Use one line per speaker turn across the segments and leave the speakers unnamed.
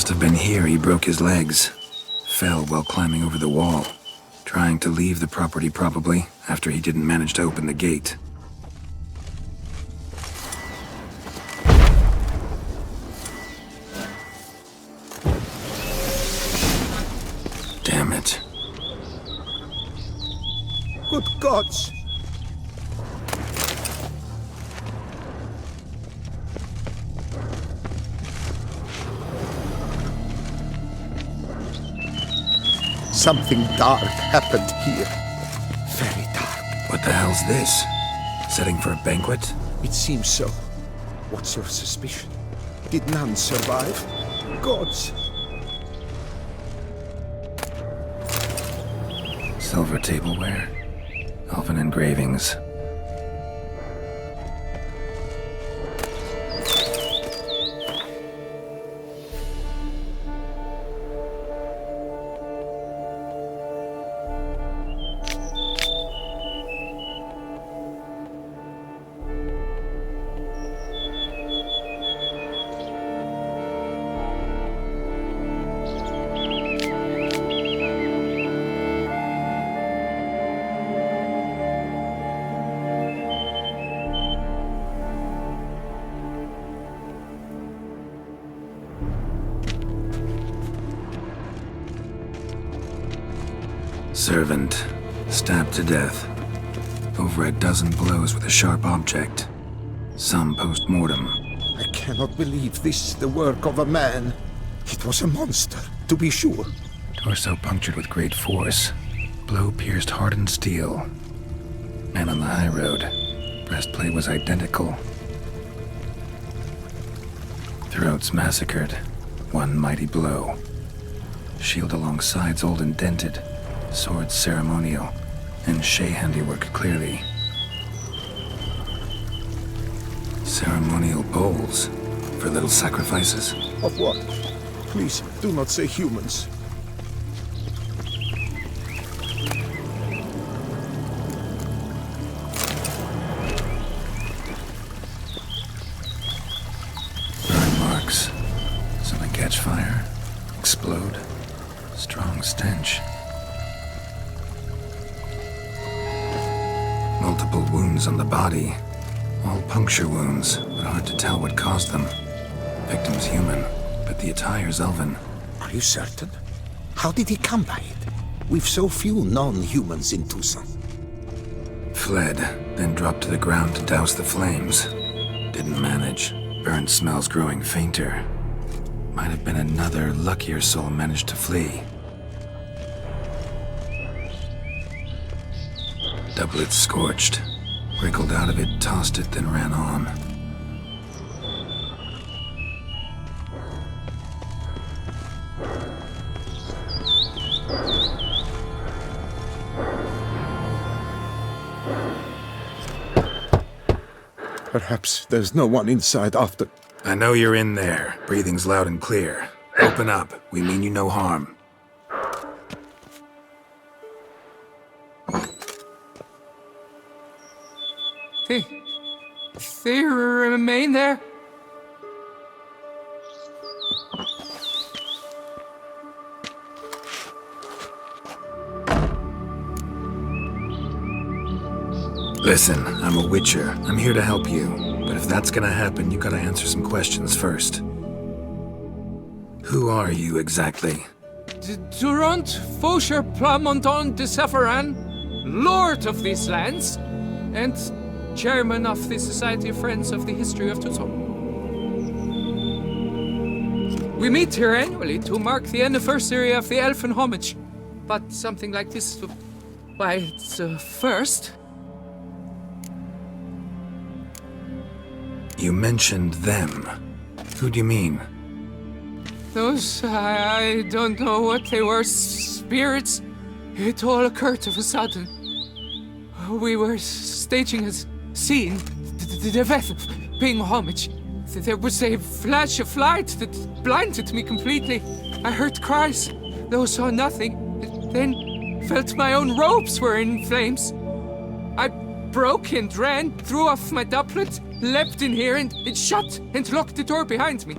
Must have been here he broke his legs. Fell while climbing over the wall. Trying to leave the property probably, after he didn't manage to open the gate. Damn it.
Good gods! Something dark happened here. Very dark.
What the hell's this? Setting for a banquet?
It seems so. What's your suspicion? Did none survive? Gods!
Silver tableware. Elven engravings. Servant, stabbed to death. Over a dozen blows with a sharp object. Some post-mortem.
I cannot believe this the work of a man. It was a monster, to be sure.
Torso punctured with great force. Blow pierced hardened steel. Man on the high road. Breastplate was identical. Throats massacred. One mighty blow. Shield along sides old and dented. Swords ceremonial, and Shay handiwork clearly. Ceremonial bowls for little sacrifices.
Of what? Please, do not say humans.
Burn marks. Something catch fire, explode. Strong stench. Multiple wounds on the body. All puncture wounds, but hard to tell what caused them. Victim's human, but the attire's elven.
Are you certain? How did he come by it? We've so few non-humans in Tucson.
Fled, then dropped to the ground to douse the flames. Didn't manage. Burn smells growing fainter. Might have been another luckier soul managed to flee. Doublet scorched. Wriggled out of it, tossed it, then ran on.
Perhaps there's no one inside after...
I know you're in there. Breathing's loud and clear. Open up. We mean you no harm.
They remain there?
Listen, I'm a witcher. I'm here to help you. But if that's gonna happen, you gotta answer some questions first. Who are you exactly?
Durant Faucher Plamonton de Safaran, Lord of these lands, and Chairman of the Society of Friends of the History of Tucson. We meet here annually to mark the anniversary of the Elfin Homage. But something like this, why, it's a first.
You mentioned them. Who do you mean?
Those, I don't know what they were, spirits. It all occurred of a sudden. We were staging a scene, the death of paying homage. There was a flash of light that blinded me completely. I heard cries, though saw nothing. Then felt my own robes were in flames. I broke and ran, threw off my doublet, leapt in here and it shut and locked the door behind me.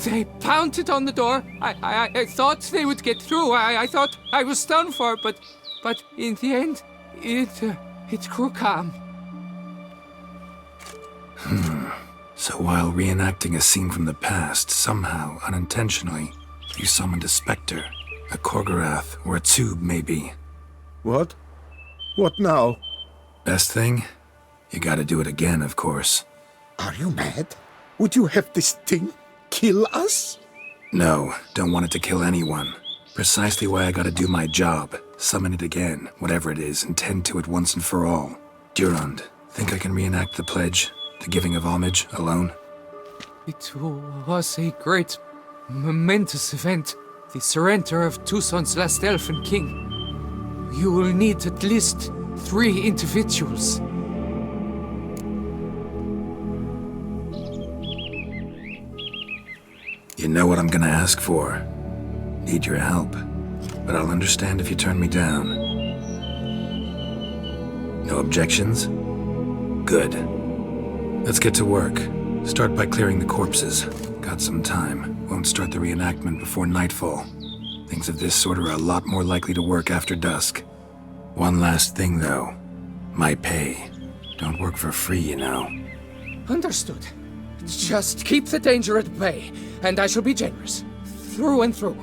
They pounded on the door. I thought they would get through. I thought I was done for, but in the end, it grew calm.
So while reenacting a scene from the past, somehow, unintentionally, you summoned a specter, a Korgorath, or a tube, maybe.
What? What now?
Best thing? You gotta do it again, of course.
Are you mad? Would you have this thing kill us?
No, don't want it to kill anyone. Precisely why I gotta do my job. Summon it again, whatever it is, and tend to it once and for all. Durand, think I can reenact the pledge? The giving of homage, alone?
It was a great, momentous event. The surrender of Tucson's last elfin king. You will need at least 3 individuals.
You know what I'm gonna ask for. Need your help. But I'll understand if you turn me down. No objections? Good. Let's get to work. Start by clearing the corpses. Got some time. Won't start the reenactment before nightfall. Things of this sort are a lot more likely to work after dusk. One last thing, though. My pay. Don't work for free, you know.
Understood. Just keep the danger at bay, and I shall be generous. Through and through.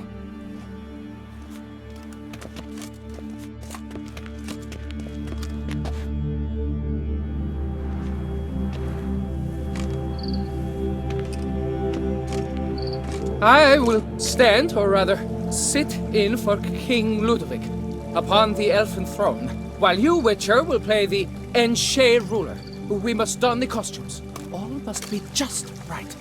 I will stand, or rather, sit in for King Ludovic, upon the elfin throne, while you, Witcher, will play the Enche ruler. We must don the costumes. All must be just right.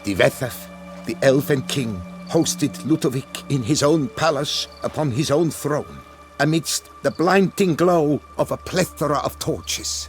Divethaf, the elven king, hosted Ludovic in his own palace upon his own throne, amidst the blinding glow of a plethora of torches.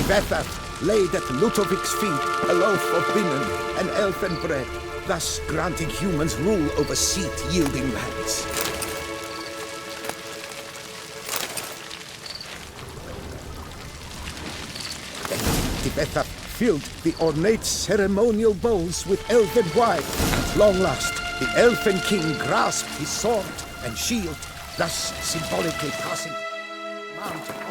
Divethaf laid at Ludovic's feet a loaf of linen and elfin bread, thus granting humans rule over seed-yielding lands. Then Divethaf filled the ornate ceremonial bowls with elfin wine. At long last, the elfin king grasped his sword and shield, thus symbolically passing Mount of...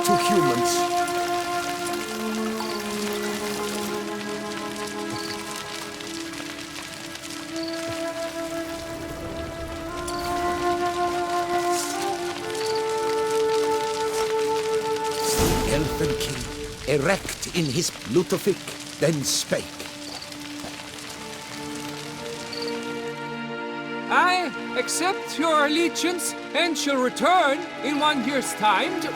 to humans. The elfin king, erect in his Ludovic, then spake.
I accept your allegiance and shall return in 1 year's time to...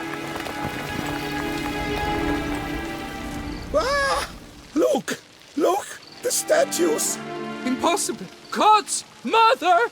Ah! Look! Look! The statues!
Impossible! God's mother!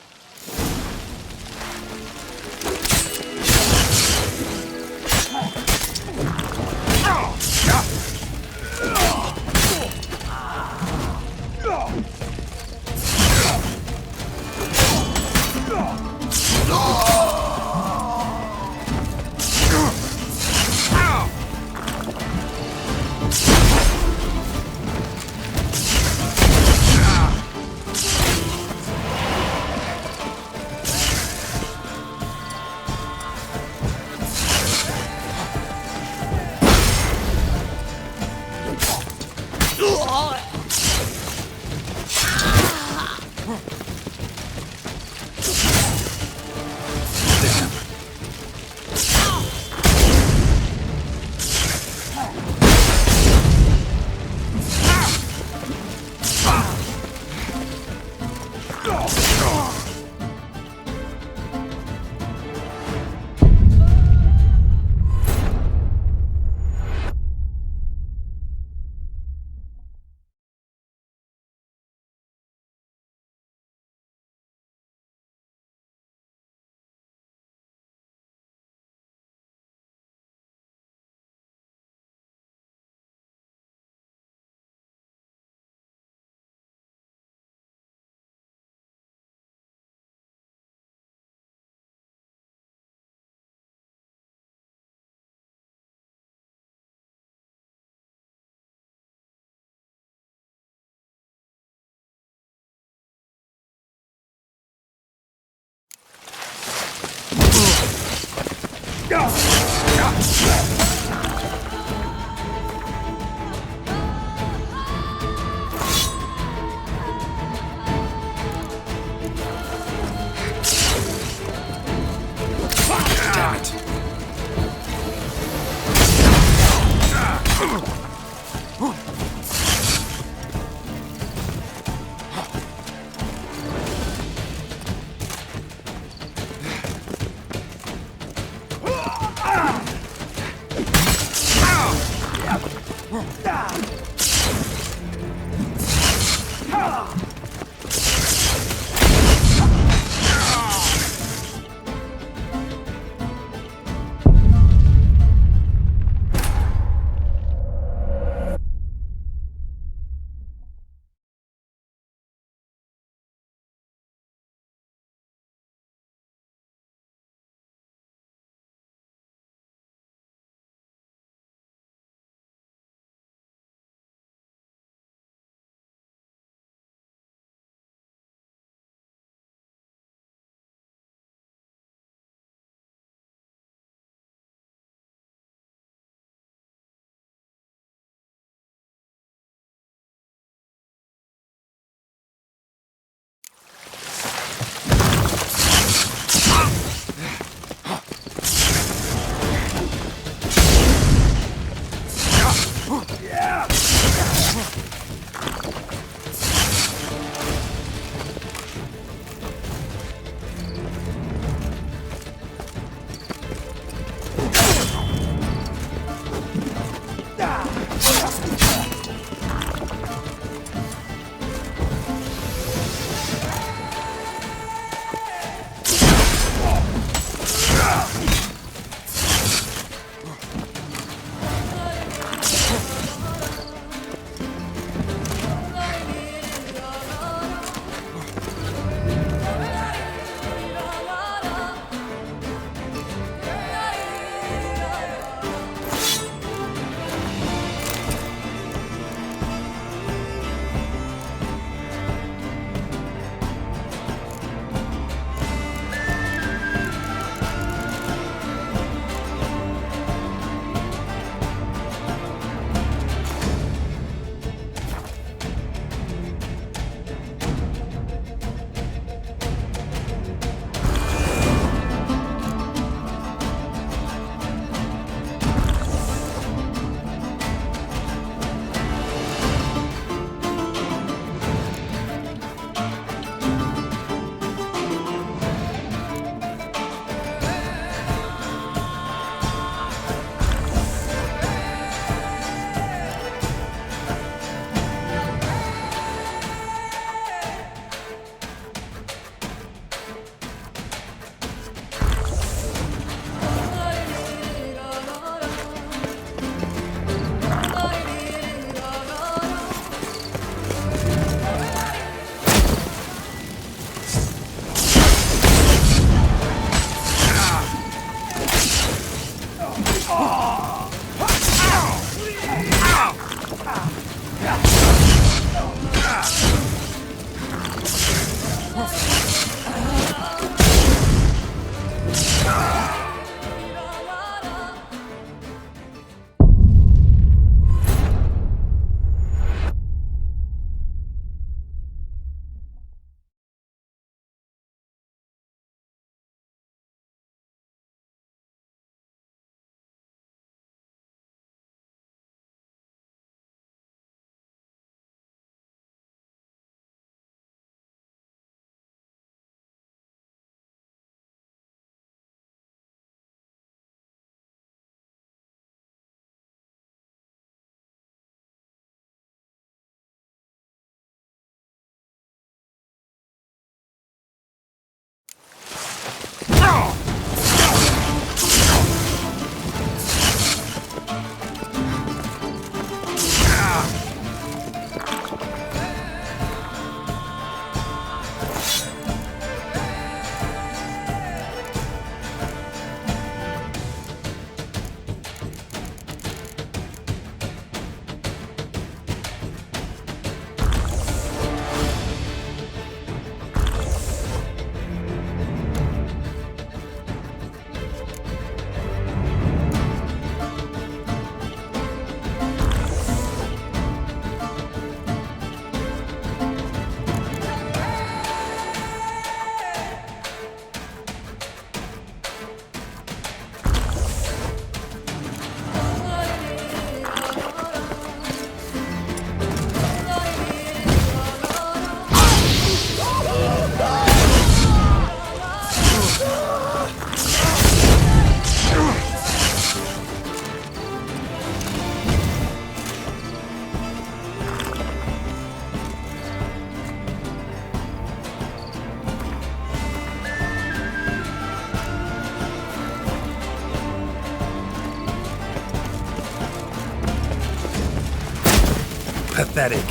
Pathetic.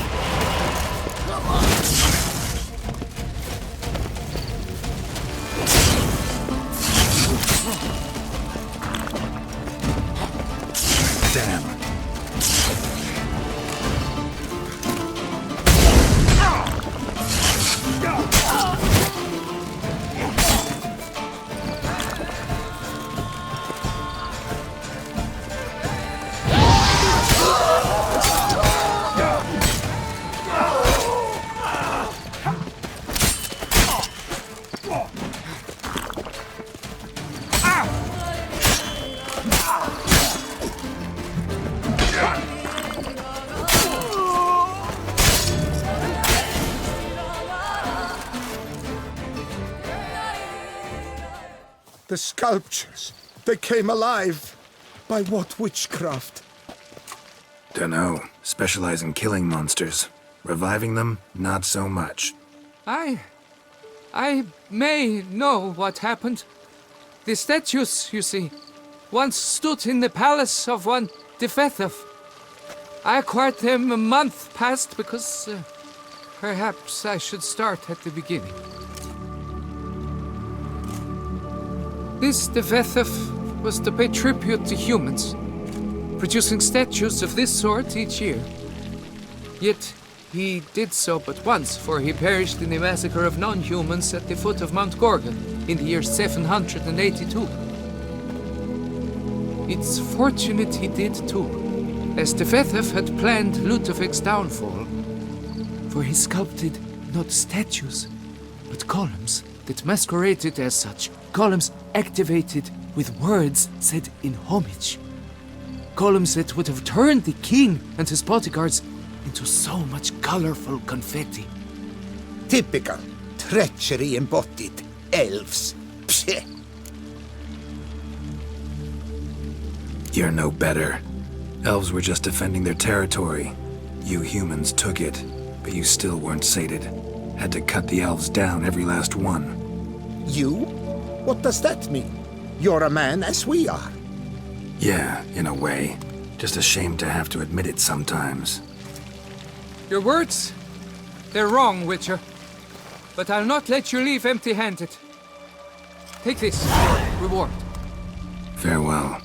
Damn.
The sculptures, they came alive. By what witchcraft?
Dunno. Specialize in killing monsters. Reviving them, not so much.
I may know what happened. The statues, you see, once stood in the palace of one Defethov. I acquired them a month past because perhaps I should start at the beginning. This Defethov was to pay tribute to humans, producing statues of this sort each year. Yet he did so but once, for he perished in the massacre of non-humans at the foot of Mount Gorgon in the year 782. It's fortunate he did too, as Defethov had planned Ludovic's downfall, for he sculpted not statues, but columns that masqueraded as such. Columns activated with words said in homage. Columns that would have turned the king and his bodyguards into so much colorful confetti.
Typical. Treachery embodied. Elves. Psheh.
You're no better. Elves were just defending their territory. You humans took it, but you still weren't sated. Had to cut the elves down, every last one.
You? What does that mean? You're a man as we are.
Yeah, in a way. Just ashamed to have to admit it sometimes.
Your words, they're wrong, Witcher. But I'll not let you leave empty-handed. Take this, your reward.
Farewell.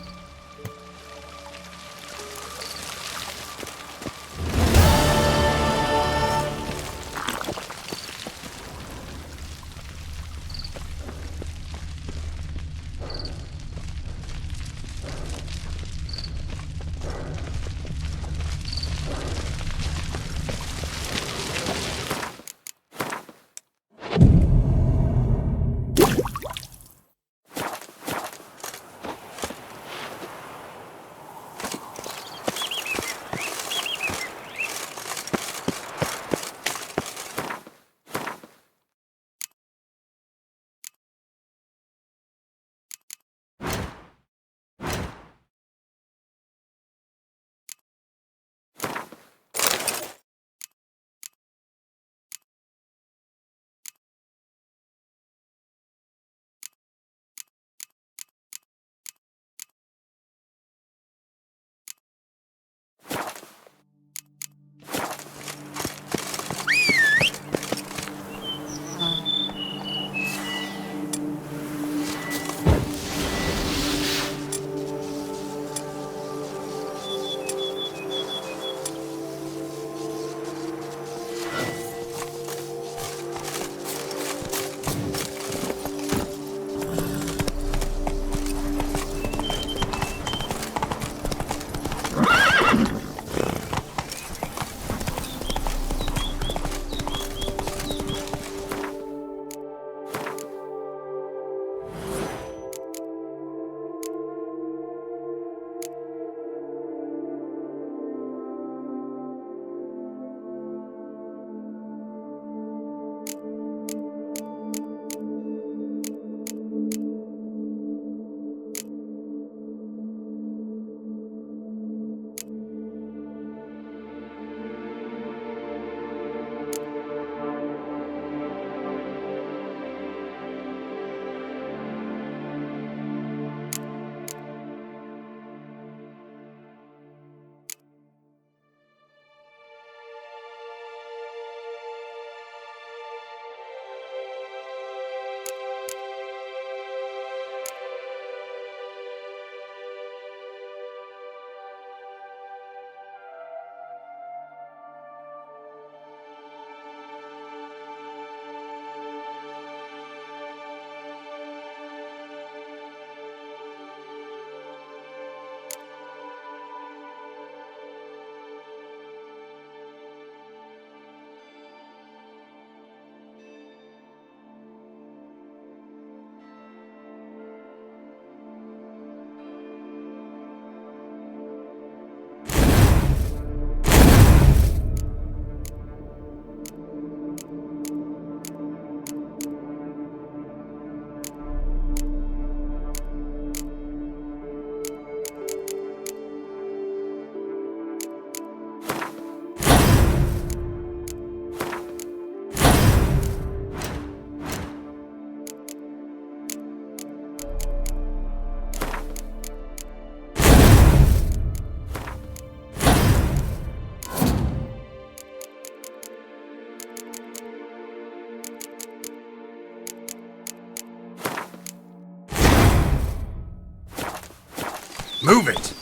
Move it!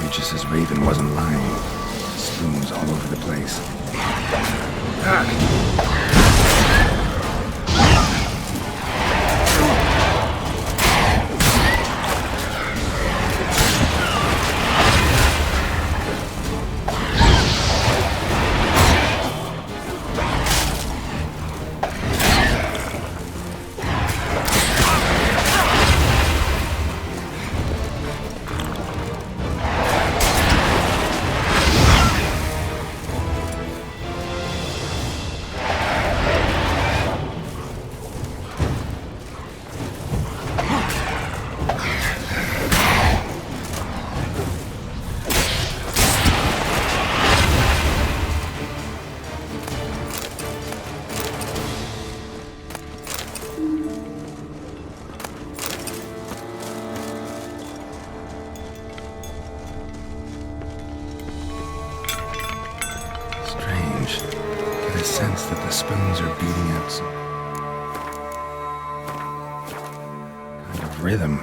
Regis' raven wasn't lying. Spoons all over the place. Get a sense that the spoons are beating out some kind of rhythm.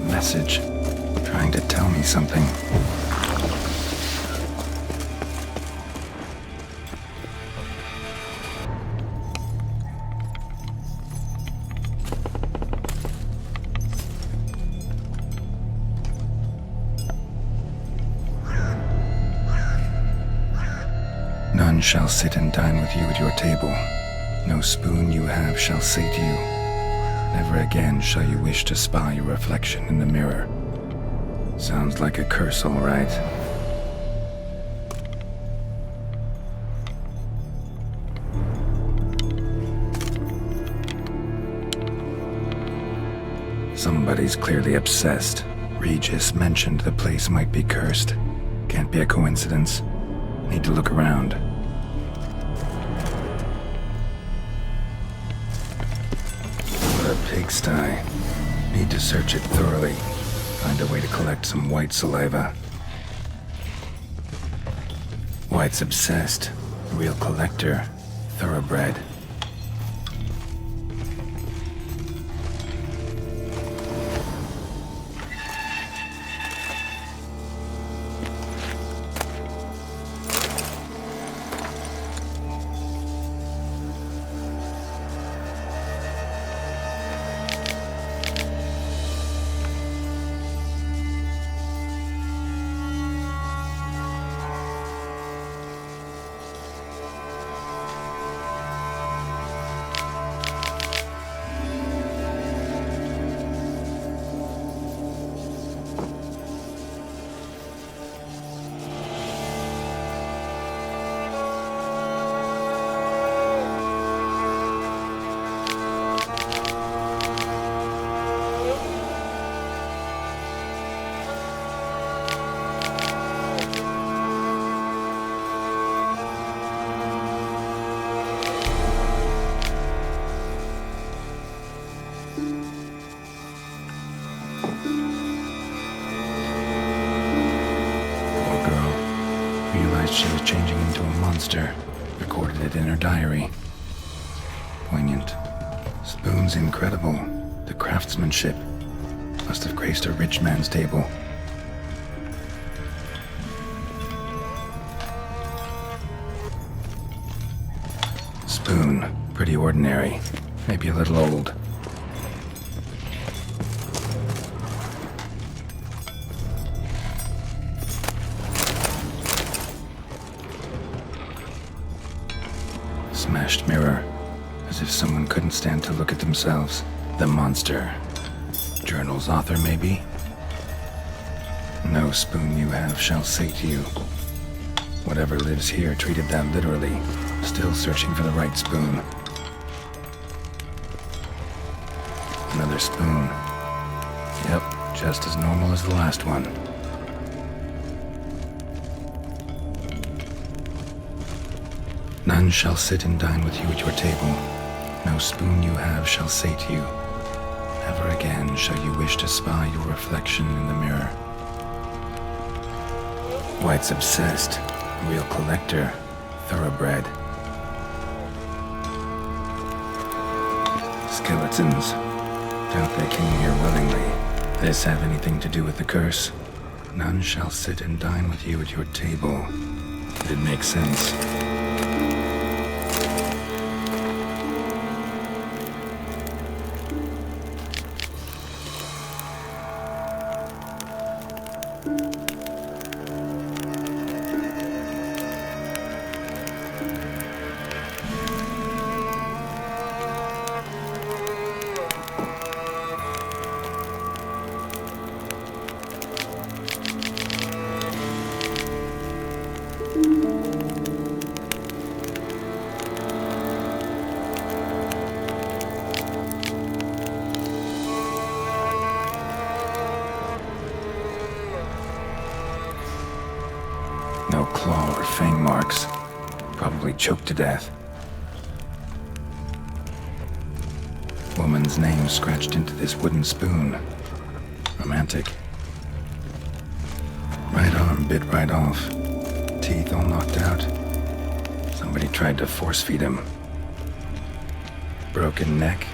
Message trying to tell me something. None shall sit and dine with you at your table. No spoon you have shall say to you, never again shall you wish to spy your reflection in the mirror. Sounds like a curse, all right. Somebody's clearly obsessed. Regis mentioned the place might be cursed. Can't be a coincidence. Need to look around. What a pigsty. Need to search it thoroughly. Find a way to collect some white saliva. White's obsessed. Real collector. Thoroughbred. She was changing into a monster. Recorded it in her diary. Poignant. Spoon's incredible. The craftsmanship must have graced a rich man's table. Pretty ordinary. Maybe a little old. Smashed mirror. As if someone couldn't stand to look at themselves. The monster. Journal's author, maybe? No spoon you have shall sate you. Whatever lives here treated that literally. Still searching for the right spoon. Another spoon. Yep, just as normal as the last one. None shall sit and dine with you at your table. No spoon you have shall sate you. Never again shall you wish to spy your reflection in the mirror. White's obsessed. Real collector. Thoroughbred. Skeletons. Doubt they came here willingly. This have anything to do with the curse? None shall sit and dine with you at your table. It makes sense. No claw or fang marks. Probably choked to death. Woman's name scratched into this wooden spoon. Romantic. Right arm bit right off. Teeth all knocked out. Somebody tried to force feed him. Broken neck.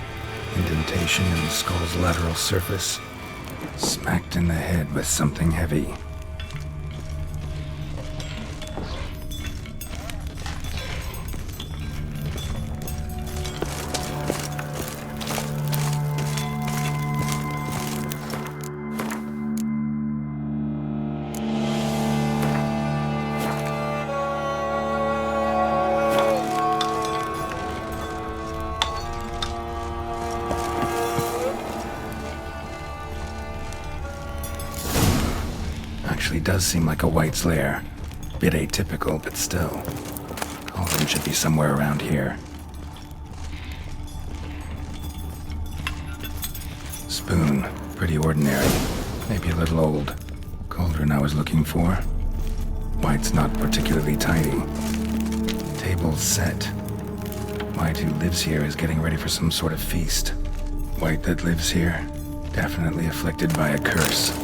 Indentation in the skull's lateral surface. Smacked in the head with something heavy. Actually does seem like a White's lair. Bit atypical, but still. Cauldron should be somewhere around here. Spoon. Pretty ordinary. Maybe a little old. Cauldron I was looking for. White's not particularly tidy. Table's set. White who lives here is getting ready for some sort of feast. White that lives here, definitely afflicted by a curse.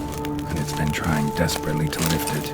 And it's been trying desperately to lift it.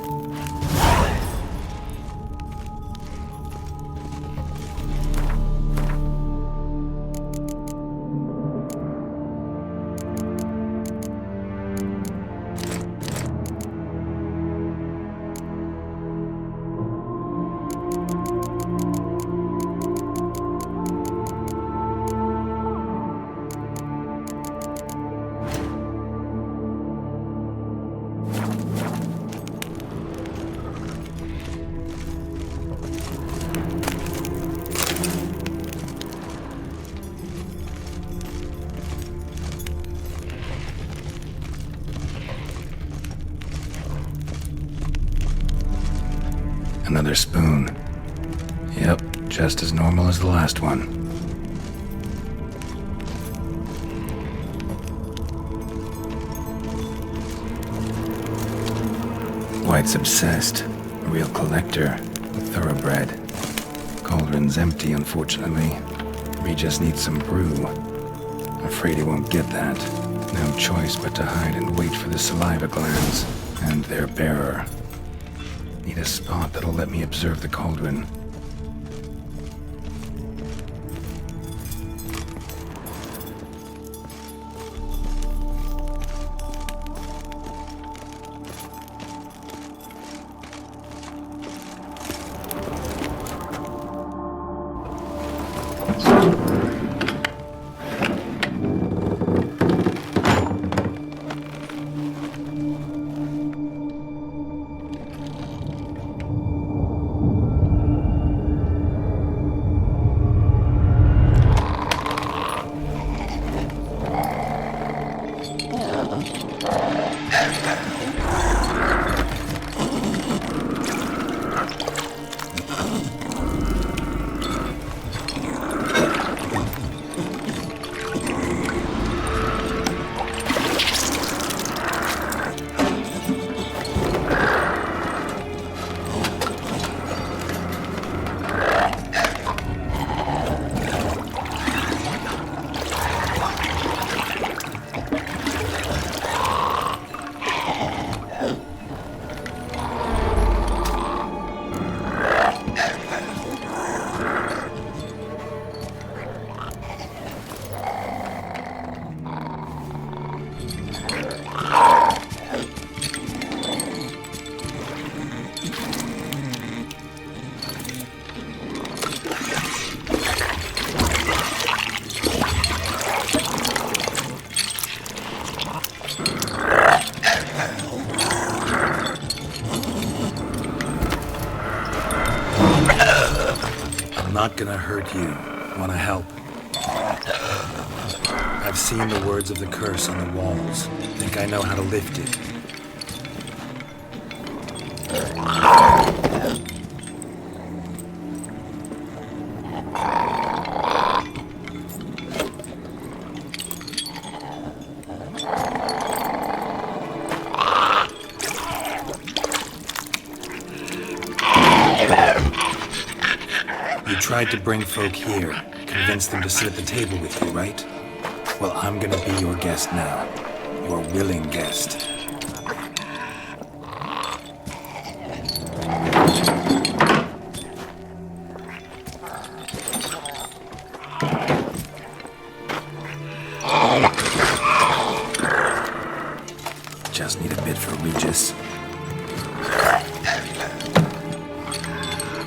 Another spoon. Yep, just as normal as the last one. White's obsessed. A real collector. Thoroughbred. Cauldron's empty, unfortunately. We just need some brew. Afraid he won't get that. No choice but to hide and wait for the saliva glands and their bearer. Need a spot that'll let me observe the cauldron. not gonna hurt you. Wanna help? I've seen the words of the curse on the walls. Think I know how to lift it. You tried to bring folk here, convince them to sit at the table with you, right? Well, I'm gonna be your guest now. Your willing guest. Just need a bit for Regis.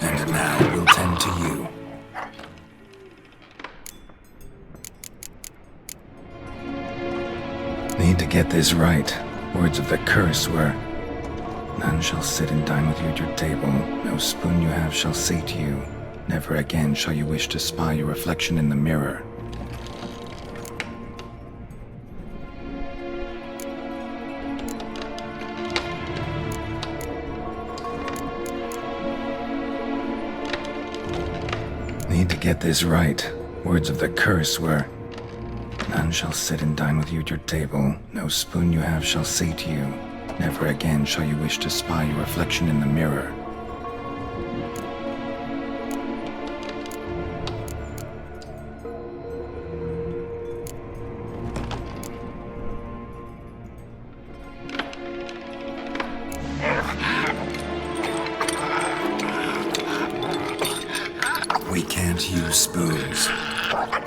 And now we'll tend to you. Need to get this right. Words of the curse were, none shall sit and dine with you at your table. No spoon you have shall sate you. Never again shall you wish to spy your reflection in the mirror. Need to get this right. Words of the curse were, none shall sit and dine with you at your table. No spoon you have shall sate you. Never again shall you wish to spy your reflection in the mirror. We can't use spoons.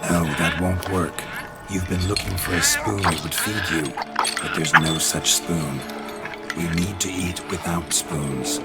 No, that won't work. You've been looking for a spoon that would feed you, but there's no such spoon. We need to eat without spoons.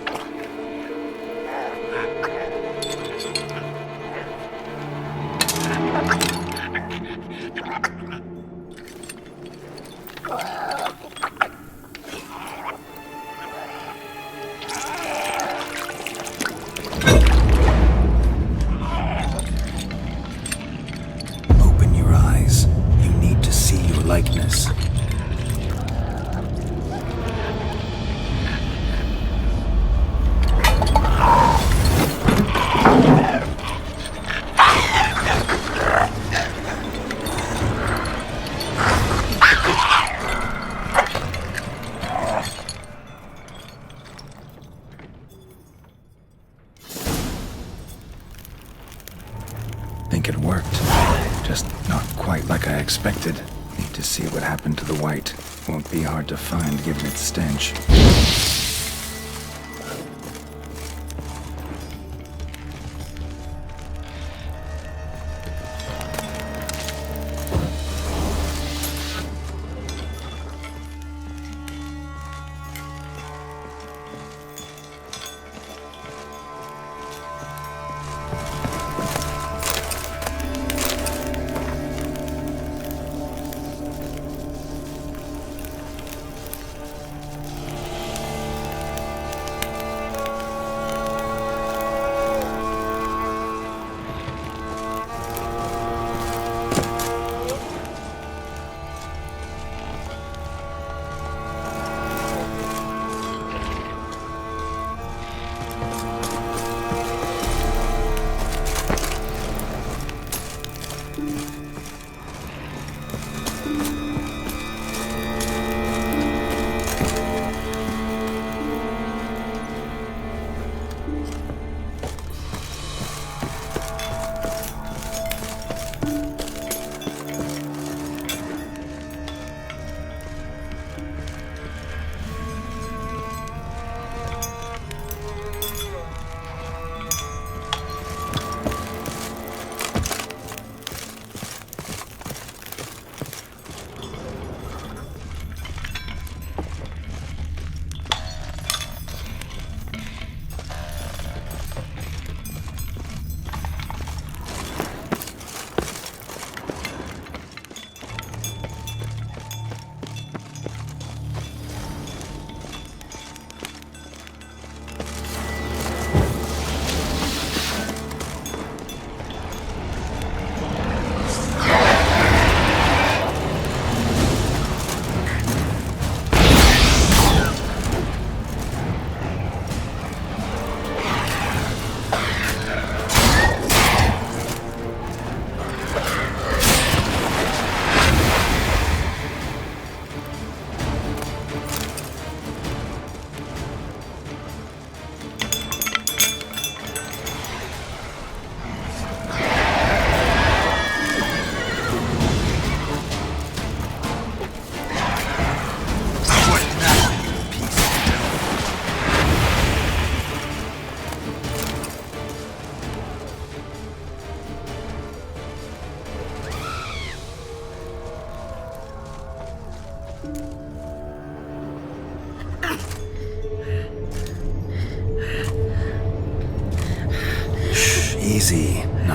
Open your eyes. You need to see your likeness. Think it worked. Just not quite like I expected. Need to see what happened to the white. Won't be hard to find given its stench.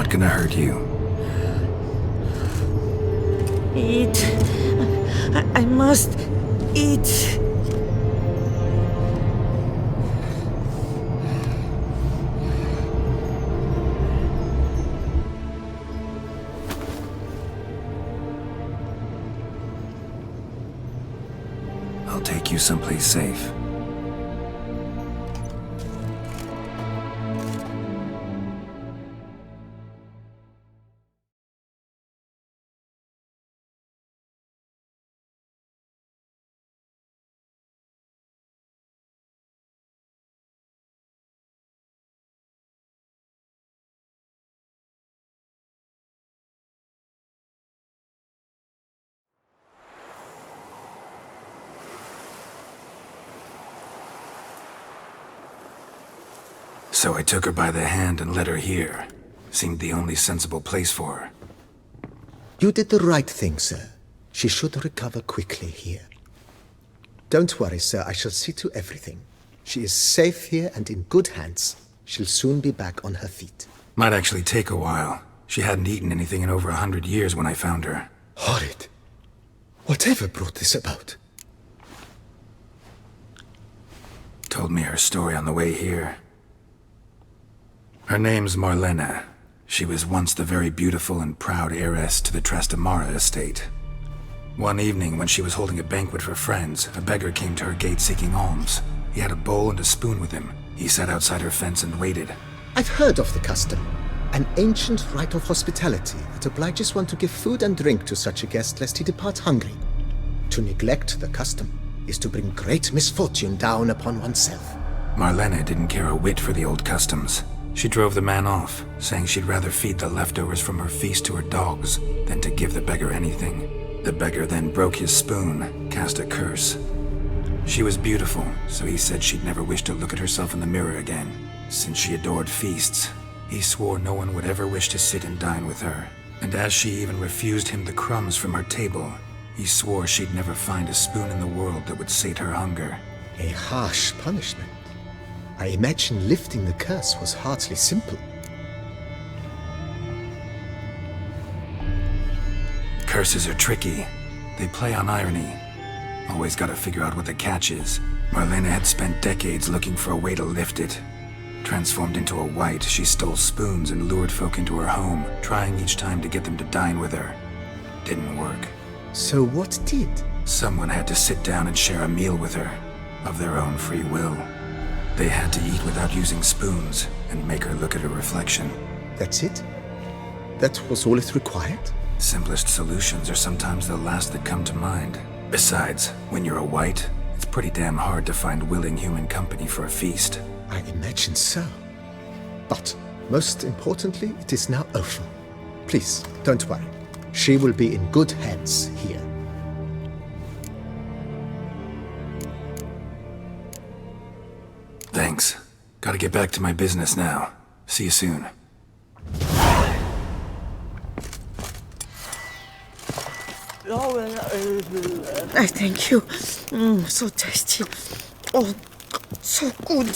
not gonna hurt you.
Eat. I must eat.
I'll take you someplace safe. So I took her by the hand and led her here. Seemed the only sensible place for her.
You did the right thing, sir. She should recover quickly here. Don't worry, sir. I shall see to everything. She is safe here and in good hands. She'll soon be back on her feet.
Might actually take a while. She hadn't eaten anything in over 100 years when I found her.
Horrid. Whatever brought this about?
Told me her story on the way here. Her name's Marlena. She was once the very beautiful and proud heiress to the Trastamara estate. One evening, when she was holding a banquet for friends, a beggar came to her gate seeking alms. He had a bowl and a spoon with him. He sat outside her fence and waited.
I've heard of the custom. An ancient rite of hospitality that obliges one to give food and drink to such a guest lest he depart hungry. To neglect the custom is to bring great misfortune down upon oneself.
Marlena didn't care a whit for the old customs. She drove the man off, saying she'd rather feed the leftovers from her feast to her dogs than to give the beggar anything. The beggar then broke his spoon, cast a curse. She was beautiful, so he said she'd never wish to look at herself in the mirror again. Since she adored feasts, he swore no one would ever wish to sit and dine with her. And as she even refused him the crumbs from her table, he swore she'd never find a spoon in the world that would sate her hunger.
A harsh punishment. I imagine lifting the curse was hardly simple.
Curses are tricky. They play on irony. Always gotta figure out what the catch is. Marlena had spent decades looking for a way to lift it. Transformed into a wight, she stole spoons and lured folk into her home, trying each time to get them to dine with her. Didn't work.
So what did?
Someone had to sit down and share a meal with her, of their own free will. They had to eat without using spoons, and make her look at her reflection.
That's it? That was all it required?
Simplest solutions are sometimes the last that come to mind. Besides, when you're a wight, it's pretty damn hard to find willing human company for a feast.
I imagine so. But, most importantly, it is now over. Please, don't worry. She will be in good hands here.
Thanks. Gotta get back to my business now. See you soon.
I thank you. So tasty. Oh, so good.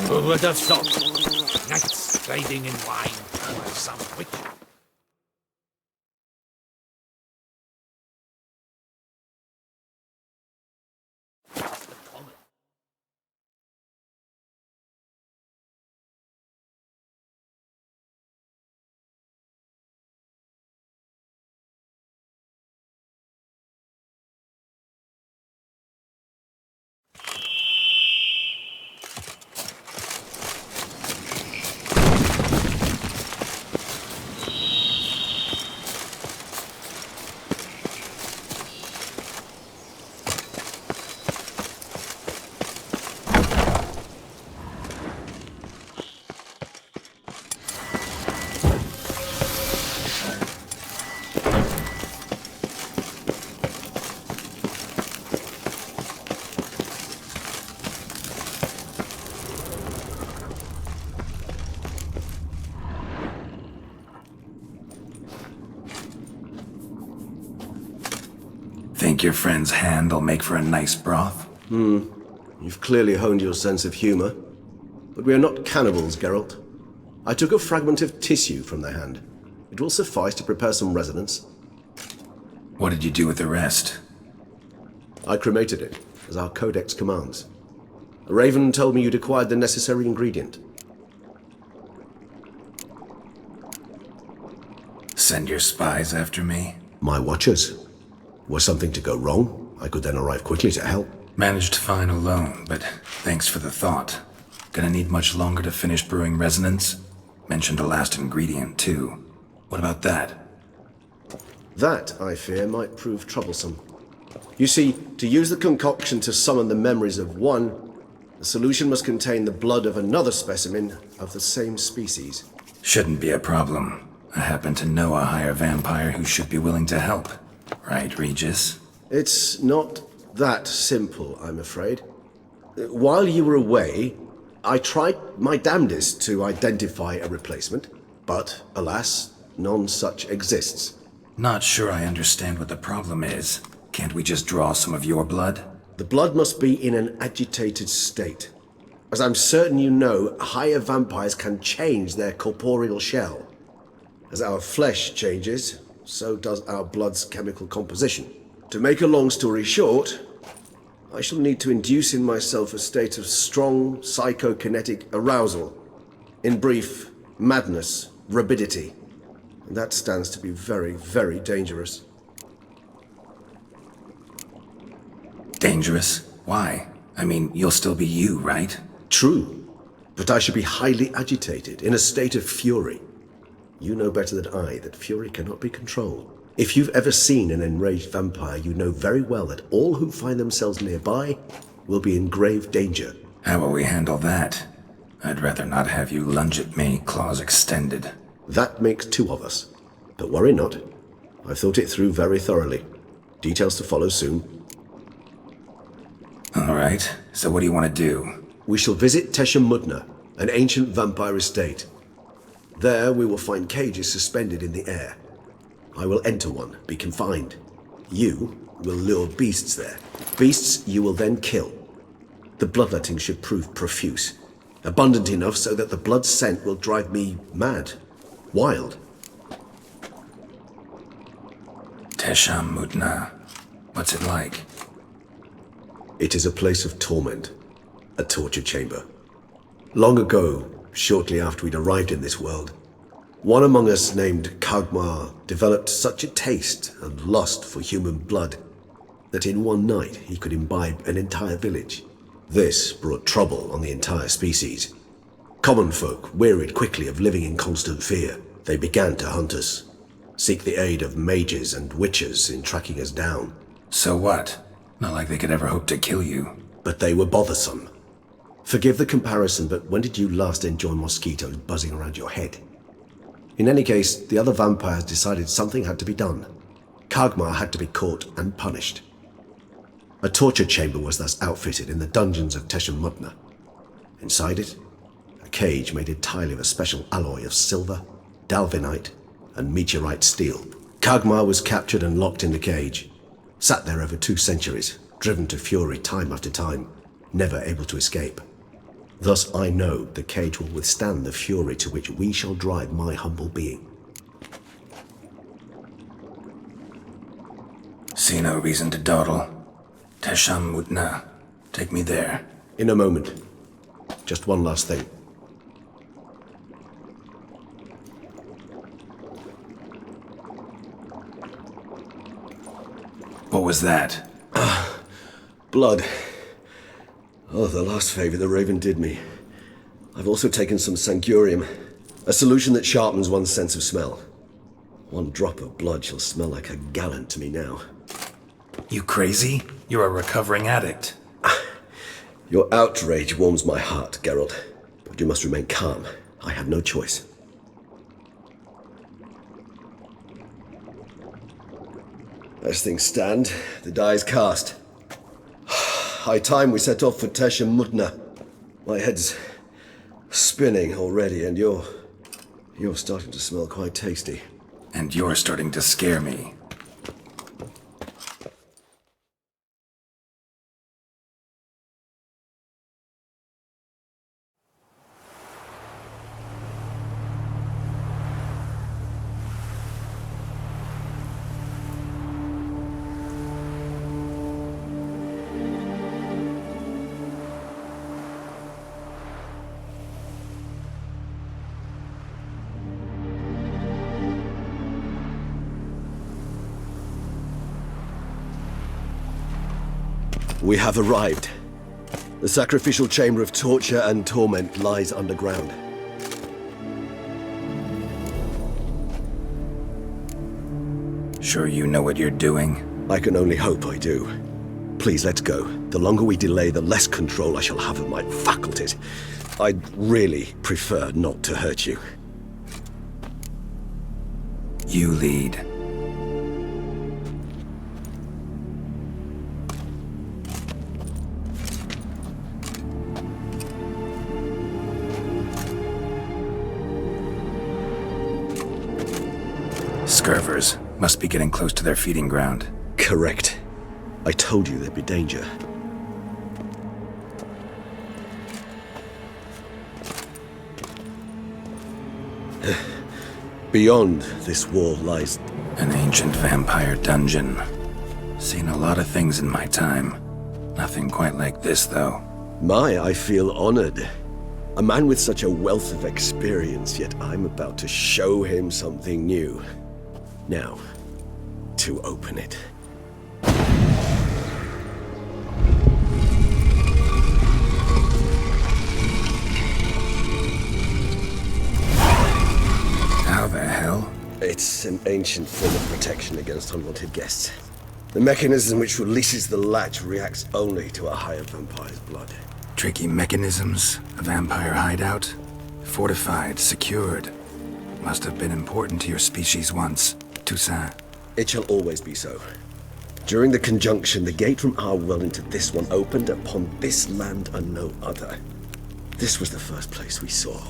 Who would have thought? Knights riding in wine or some witch.
your friend's hand will make for a nice broth?
You've clearly honed your sense of humor. But we are not cannibals, Geralt. I took a fragment of tissue from their hand. It will suffice to prepare some resonance.
What did you do with the rest?
I cremated it, as our codex commands. A raven told me you'd acquired the necessary ingredient.
Send your spies after me?
My watchers. Were something to go wrong, I could then arrive quickly to help.
Managed fine alone, but thanks for the thought. Gonna need much longer to finish brewing resonance? Mentioned a last ingredient, too. What about that?
That, I fear, might prove troublesome. You see, to use the concoction to summon the memories of one, the solution must contain the blood of another specimen of the same species.
Shouldn't be a problem. I happen to know a higher vampire who should be willing to help. Right, Regis?
It's not that simple, I'm afraid. While you were away, I tried my damnedest to identify a replacement, but alas, none such exists.
Not sure I understand what the problem is. Can't we just draw some of your blood?
The blood must be in an agitated state. As I'm certain you know, higher vampires can change their corporeal shell. As our flesh changes, so does our blood's chemical composition. To make a long story short, I shall need to induce in myself a state of strong psychokinetic arousal. In brief, madness, rabidity. And that stands to be very, very dangerous.
Dangerous? Why? I mean, you'll still be you, right?
True, but I should be highly agitated, in a state of fury. You know better than I that fury cannot be controlled. If you've ever seen an enraged vampire, you know very well that all who find themselves nearby will be in grave danger.
How will we handle that? I'd rather not have you lunge at me, claws extended.
That makes two of us. But worry not. I've thought it through very thoroughly. Details to follow soon.
All right, so what do you want to do?
We shall visit Mudna, an ancient vampire estate. There we will find cages suspended in the air. I will enter one, be confined. You will lure beasts there. Beasts you will then kill. The bloodletting should prove profuse. Abundant enough so that the blood scent will drive me mad. Wild.
Mudna. What's it like?
It is a place of torment. A torture chamber. Long ago, shortly after we'd arrived in this world, one among us named Kagmar developed such a taste and lust for human blood that in one night he could imbibe an entire village. This brought trouble on the entire species. Common folk wearied quickly of living in constant fear. They began to hunt us, seek the aid of mages and witches in tracking us down.
So what? Not like they could ever hope to kill you.
But they were bothersome. Forgive the comparison, but when did you last enjoy mosquitoes buzzing around your head? In any case, the other vampires decided something had to be done. Kagmar had to be caught and punished. A torture chamber was thus outfitted in the dungeons of Mudna. Inside it, a cage made entirely of a special alloy of silver, dalvinite, and meteorite steel. Kagmar was captured and locked in the cage. Sat there over 2 centuries, driven to fury time after time, never able to escape. Thus I know the cage will withstand the fury to which we shall drive my humble being.
See no reason to dawdle. Mudna. Take me there.
In a moment. Just one last thing.
What was that?
Blood. Oh, the last favor the Raven did me. I've also taken some sangurium, a solution that sharpens one's sense of smell. 1 drop of blood shall smell like a gallon to me now.
You crazy? You're a recovering addict.
Your outrage warms my heart, Geralt, but you must remain calm. I have no choice. As things stand, the die is cast. High time we set off for Mudna. My head's spinning already, and you're starting to smell quite tasty.
And you're starting to scare me.
We have arrived. The sacrificial chamber of torture and torment lies underground.
Sure you know what you're doing?
I can only hope I do. Please, let's go. The longer we delay, the less control I shall have of my faculties. I'd really prefer not to hurt you.
You lead. Scurvers must be getting close to their feeding ground.
Correct. I told you there'd be danger. Beyond this wall lies...
An ancient vampire dungeon. Seen a lot of things in my time. Nothing quite like this, though.
I feel honored. A man with such a wealth of experience, yet I'm about to show him something new. Now, to open it.
How the hell?
It's an ancient form of protection against unwanted guests. The mechanism which releases the latch reacts only to a higher vampire's blood.
Tricky mechanisms, a vampire hideout. Fortified, secured. Must have been important to your species once. Toussaint.
It shall always be so. During the conjunction, the gate from our world into this one opened upon this land and no other. This was the first place we saw.